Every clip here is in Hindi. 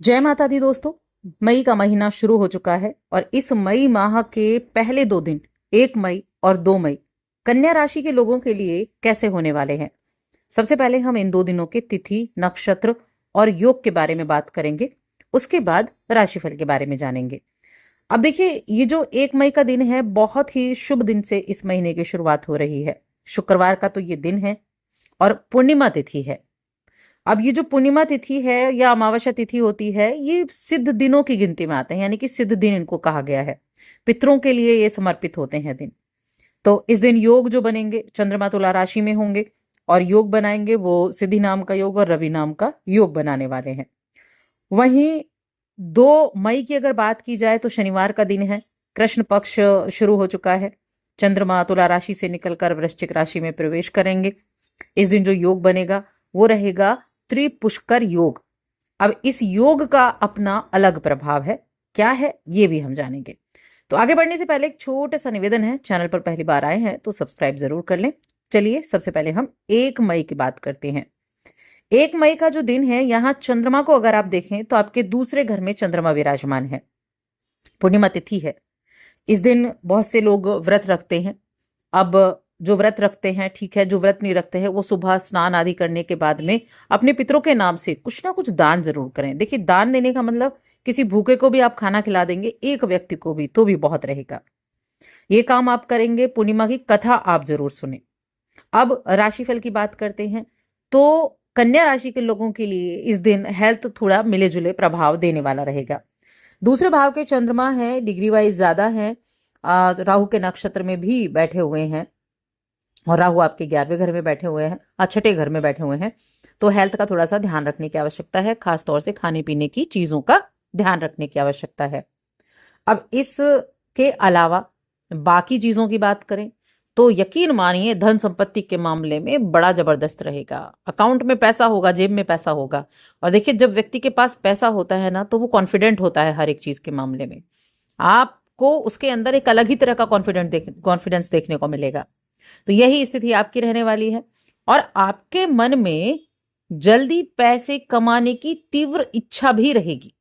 जय माता दी दोस्तों। मई का महीना शुरू हो चुका है और इस मई माह के पहले 2 दिन 1 मई और 2 मई कन्या राशि के लोगों के लिए कैसे होने वाले हैं। सबसे पहले हम इन 2 दिनों के तिथि, नक्षत्र और योग के बारे में बात करेंगे। उसके बाद राशिफल के बारे में जानेंगे। अब देखिए, ये जो 1 मई का दिन है, बहुत ही शुभ दिन से इस महीने की शुरुआत हो रही है। शुक्रवार का तो ये दिन है और पूर्णिमा तिथि है। अब ये जो पूर्णिमा तिथि है या अमावस्या तिथि होती है, ये सिद्ध दिनों की गिनती में आते हैं, यानी कि सिद्ध दिन इनको कहा गया है। पितरों के लिए ये समर्पित होते हैं दिन। तो इस दिन योग जो बनेंगे, चंद्रमा तुला राशि में होंगे और योग बनाएंगे, वो सिद्धि नाम का योग और रवि नाम का योग बनाने वाले हैं। वहीं 2 मई की अगर बात की जाए तो शनिवार का दिन है। कृष्ण पक्ष शुरू हो चुका है। चंद्रमा तुला राशि से निकलकर वृश्चिक राशि में प्रवेश करेंगे। इस दिन जो योग बनेगा वो रहेगा त्रिपुष्कर योग। अब इस योग का अपना अलग प्रभाव है, क्या है ये भी हम जानेंगे। तो आगे बढ़ने से पहले एक छोटा सा निवेदन है, चैनल पर पहली बार आए हैं तो सब्सक्राइब जरूर कर लें। चलिए सबसे पहले हम 1 मई की बात करते हैं। 1 मई का जो दिन है, यहाँ चंद्रमा को अगर आप देखें तो आपके दूसरे घर में चंद्रमा विराजमान है। पूर्णिमा तिथि है। इस दिन बहुत से लोग व्रत रखते हैं। अब जो व्रत रखते हैं ठीक है, जो व्रत नहीं रखते हैं वो सुबह स्नान आदि करने के बाद में अपने पितरों के नाम से कुछ ना कुछ दान जरूर करें। देखिए, दान देने का मतलब किसी भूखे को भी आप खाना खिला देंगे, एक व्यक्ति को भी, तो भी बहुत रहेगा। ये काम आप करेंगे, पूर्णिमा की कथा आप जरूर सुने। अब राशिफल की बात करते हैं तो कन्या राशि के लोगों के लिए इस दिन हेल्थ थोड़ा मिले जुले प्रभाव देने वाला रहेगा। दूसरे भाव के चंद्रमा है, डिग्री वाइज ज्यादा है। राहु के नक्षत्र में भी बैठे हुए हैं और राहु आपके 11वें घर में बैठे हुए हैं, छठे घर में बैठे हुए हैं। तो हेल्थ का थोड़ा सा ध्यान रखने की आवश्यकता है, खासतौर से खाने पीने की चीजों का ध्यान रखने की आवश्यकता है। अब इसके अलावा बाकी चीजों की बात करें तो यकीन मानिए, धन संपत्ति के मामले में बड़ा जबरदस्त रहेगा। अकाउंट में पैसा होगा, जेब में पैसा होगा। और देखिए, जब व्यक्ति के पास पैसा होता है ना, तो वो कॉन्फिडेंट होता है हर एक चीज के मामले में। आपको उसके अंदर एक अलग ही तरह का कॉन्फिडेंस देखने को मिलेगा। तो यही स्थिति आपकी रहने वाली है और आपके मन में जल्दी पैसे कमाने की तीव्र इच्छा भी रहेगी।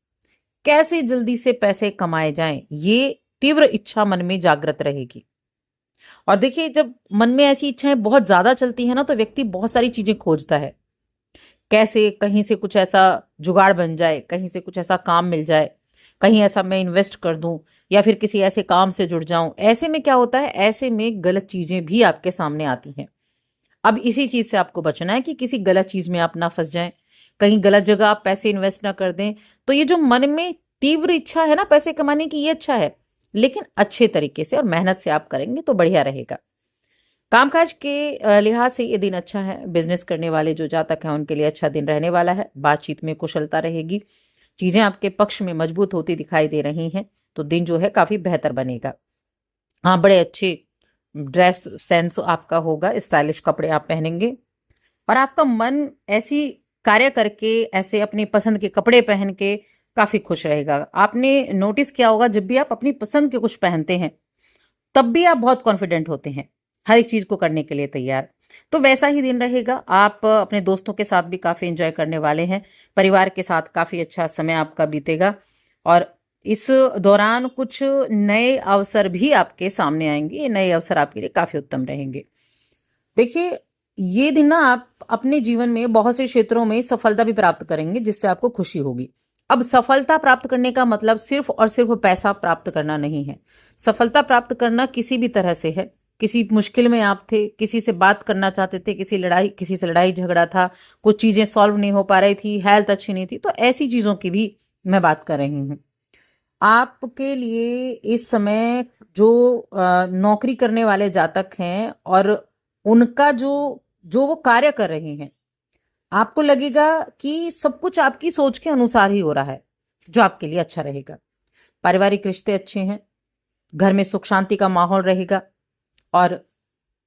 कैसे जल्दी से पैसे कमाए जाएं, ये तीव्र इच्छा मन में जागृत रहेगी। और देखिए, जब मन में ऐसी इच्छाएं बहुत ज्यादा चलती है ना, तो व्यक्ति बहुत सारी चीजें खोजता है। कैसे कहीं से कुछ ऐसा जुगाड़ बन जाए, कहीं से कुछ ऐसा काम मिल जाए, कहीं ऐसा मैं इन्वेस्ट कर दूं या फिर किसी ऐसे काम से जुड़ जाऊं। ऐसे में क्या होता है, ऐसे में गलत चीजें भी आपके सामने आती हैं। अब इसी चीज से आपको बचना है कि किसी गलत चीज में आप ना फंस जाएं, कहीं गलत जगह आप पैसे इन्वेस्ट ना कर दें। तो ये जो मन में तीव्र इच्छा है ना पैसे कमाने की, ये अच्छा है, लेकिन अच्छे तरीके से और मेहनत से आप करेंगे तो बढ़िया रहेगा। कामकाज के लिहाज से ये दिन अच्छा है। बिजनेस करने वाले जो जातक हैं उनके लिए अच्छा दिन रहने वाला है। बातचीत में कुशलता रहेगी, चीजें आपके पक्ष में मजबूत होती दिखाई दे रही हैं। तो दिन जो है काफी बेहतर बनेगा। हाँ, बड़े अच्छे ड्रेस सेंस आपका होगा, स्टाइलिश कपड़े आप पहनेंगे और आपका मन ऐसी कार्य करके, ऐसे अपनी पसंद के कपड़े पहन के काफी खुश रहेगा। आपने नोटिस किया होगा, जब भी आप अपनी पसंद के कुछ पहनते हैं तब भी आप बहुत कॉन्फिडेंट होते हैं, हर एक चीज को करने के लिए तैयार। तो वैसा ही दिन रहेगा। आप अपने दोस्तों के साथ भी काफी एंजॉय करने वाले हैं। परिवार के साथ काफी अच्छा समय आपका बीतेगा और इस दौरान कुछ नए अवसर भी आपके सामने आएंगे। ये नए अवसर आपके लिए काफी उत्तम रहेंगे। देखिए, ये दिन ना आप अपने जीवन में बहुत से क्षेत्रों में सफलता भी प्राप्त करेंगे, जिससे आपको खुशी होगी। अब सफलता प्राप्त करने का मतलब सिर्फ और सिर्फ पैसा प्राप्त करना नहीं है। सफलता प्राप्त करना किसी भी तरह से है। किसी मुश्किल में आप थे, किसी से बात करना चाहते थे, किसी से लड़ाई झगड़ा था, कुछ चीजें सॉल्व नहीं हो पा रही थी, हेल्थ अच्छी नहीं थी, तो ऐसी चीजों की भी मैं बात कर रही हूँ। आपके लिए इस समय जो नौकरी करने वाले जातक हैं और उनका जो जो वो कार्य कर रहे हैं, आपको लगेगा कि सब कुछ आपकी सोच के अनुसार ही हो रहा है, जो आपके लिए अच्छा रहेगा। पारिवारिक रिश्ते अच्छे हैं, घर में सुख शांति का माहौल रहेगा और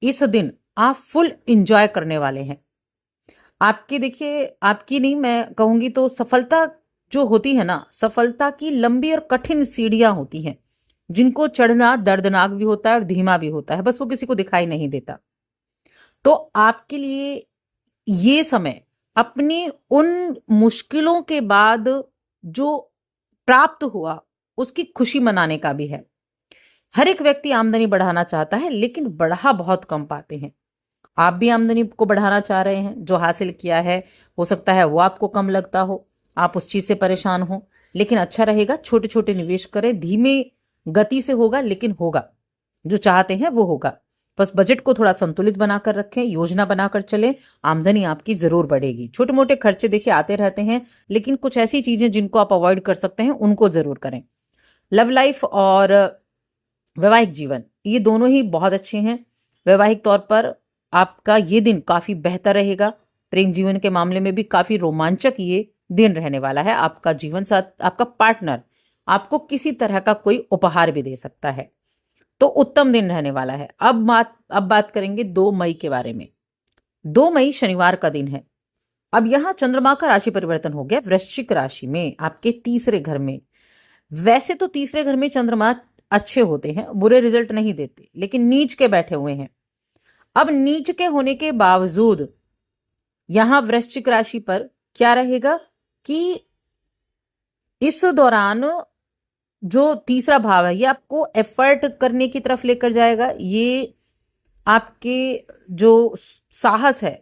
इस दिन आप फुल एंजॉय करने वाले हैं। आपकी देखिए, आपकी नहीं, मैं कहूंगी तो सफलता जो होती है ना, सफलता की लंबी और कठिन सीढ़ियां होती हैं, जिनको चढ़ना दर्दनाक भी होता है और धीमा भी होता है, बस वो किसी को दिखाई नहीं देता। तो आपके लिए ये समय अपनी उन मुश्किलों के बाद जो प्राप्त हुआ उसकी खुशी मनाने का भी है। हर एक व्यक्ति आमदनी बढ़ाना चाहता है, लेकिन बढ़ा बहुत कम पाते हैं। आप भी आमदनी को बढ़ाना चाह रहे हैं, जो हासिल किया है हो सकता है वो आपको कम लगता हो, आप उस चीज से परेशान हो, लेकिन अच्छा रहेगा छोटे छोटे निवेश करें, धीमे गति से होगा लेकिन होगा, जो चाहते हैं वो होगा। बस बजट को थोड़ा संतुलित बनाकर रखें, योजना बनाकर चलें, आमदनी आपकी जरूर बढ़ेगी। छोटे मोटे खर्चे देखिए आते रहते हैं, लेकिन कुछ ऐसी चीजें जिनको आप अवॉइड कर सकते हैं उनको जरूर करें। लव लाइफ और वैवाहिक जीवन ये दोनों ही बहुत अच्छे हैं। वैवाहिक तौर पर आपका ये दिन काफी बेहतर रहेगा। प्रेम जीवन के मामले में भी काफी रोमांचक ये दिन रहने वाला है। आपका जीवन साथ, आपका पार्टनर आपको किसी तरह का कोई उपहार भी दे सकता है, तो उत्तम दिन रहने वाला है। अब बात करेंगे 2 मई के बारे में। 2 मई शनिवार का दिन है। अब यहां चंद्रमा का राशि परिवर्तन हो गया वृश्चिक राशि में, आपके तीसरे घर में। वैसे तो तीसरे घर में चंद्रमा अच्छे होते हैं, बुरे रिजल्ट नहीं देते, लेकिन नीच के बैठे हुए हैं। अब नीच के होने के बावजूद यहां वृश्चिक राशि पर क्या रहेगा कि इस दौरान जो तीसरा भाव है ये आपको एफर्ट करने की तरफ लेकर जाएगा। ये आपके जो साहस है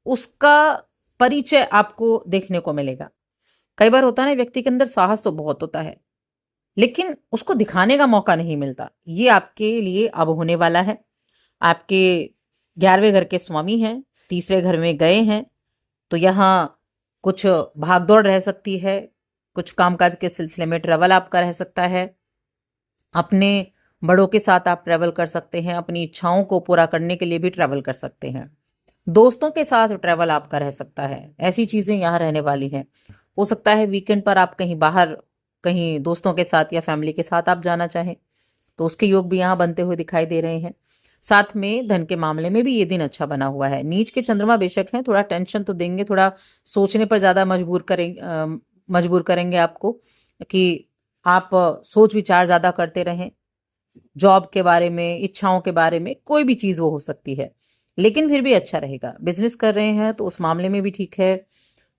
उसका परिचय आपको देखने को मिलेगा। कई बार होता है ना, व्यक्ति के अंदर साहस तो बहुत होता है, लेकिन उसको दिखाने का मौका नहीं मिलता। ये आपके लिए अब होने वाला है। आपके 11वें घर के स्वामी हैं, तीसरे घर में गए हैं, तो यहाँ कुछ भागदौड़ रह सकती है, कुछ कामकाज के सिलसिले में ट्रैवल आपका रह सकता है। अपने बड़ों के साथ आप ट्रैवल कर सकते हैं, अपनी इच्छाओं को पूरा करने के लिए भी ट्रैवल कर सकते हैं। दोस्तों के साथ ट्रैवल आपका रह सकता है। ऐसी चीजें यहाँ रहने वाली हैं। हो सकता है वीकेंड पर आप कहीं बाहर, कहीं दोस्तों के साथ या फैमिली के साथ आप जाना चाहें, तो उसके योग भी यहाँ बनते हुए दिखाई दे रहे हैं। साथ में धन के मामले में भी ये दिन अच्छा बना हुआ है। नीच के चंद्रमा बेशक हैं, थोड़ा टेंशन तो देंगे, थोड़ा सोचने पर ज्यादा मजबूर करेंगे आपको कि आप सोच विचार ज्यादा करते रहें। जॉब के बारे में, इच्छाओं के बारे में, कोई भी चीज वो हो सकती है, लेकिन फिर भी अच्छा रहेगा। बिजनेस कर रहे हैं तो उस मामले में भी ठीक है।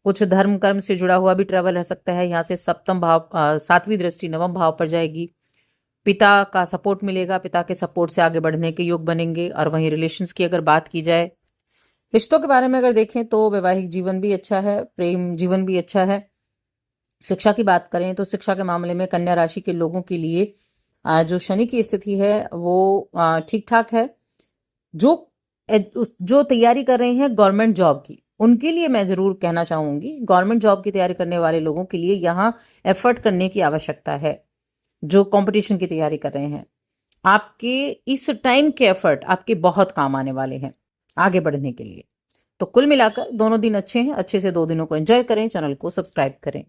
कुछ धर्म कर्म से जुड़ा हुआ भी ट्रैवल रह सकता है। यहाँ से सप्तम भाव, 7वीं दृष्टि 9वें भाव पर जाएगी। पिता का सपोर्ट मिलेगा, पिता के सपोर्ट से आगे बढ़ने के योग बनेंगे। और वहीं रिलेशंस की अगर बात की जाए, रिश्तों के बारे में अगर देखें तो वैवाहिक जीवन भी अच्छा है, प्रेम जीवन भी अच्छा है। शिक्षा की बात करें तो शिक्षा के मामले में कन्या राशि के लोगों के लिए जो शनि की स्थिति है वो ठीक ठाक है। जो तैयारी कर रहे हैं गवर्नमेंट जॉब की, उनके लिए मैं जरूर कहना चाहूंगी, गवर्नमेंट जॉब की तैयारी करने वाले लोगों के लिए यहाँ एफर्ट करने की आवश्यकता है। जो कंपटीशन की तैयारी कर रहे हैं, आपके इस टाइम के एफर्ट आपके बहुत काम आने वाले हैं आगे बढ़ने के लिए। तो कुल मिलाकर दोनों दिन अच्छे हैं। अच्छे से 2 दिनों को एंजॉय करें, चैनल को सब्सक्राइब करें।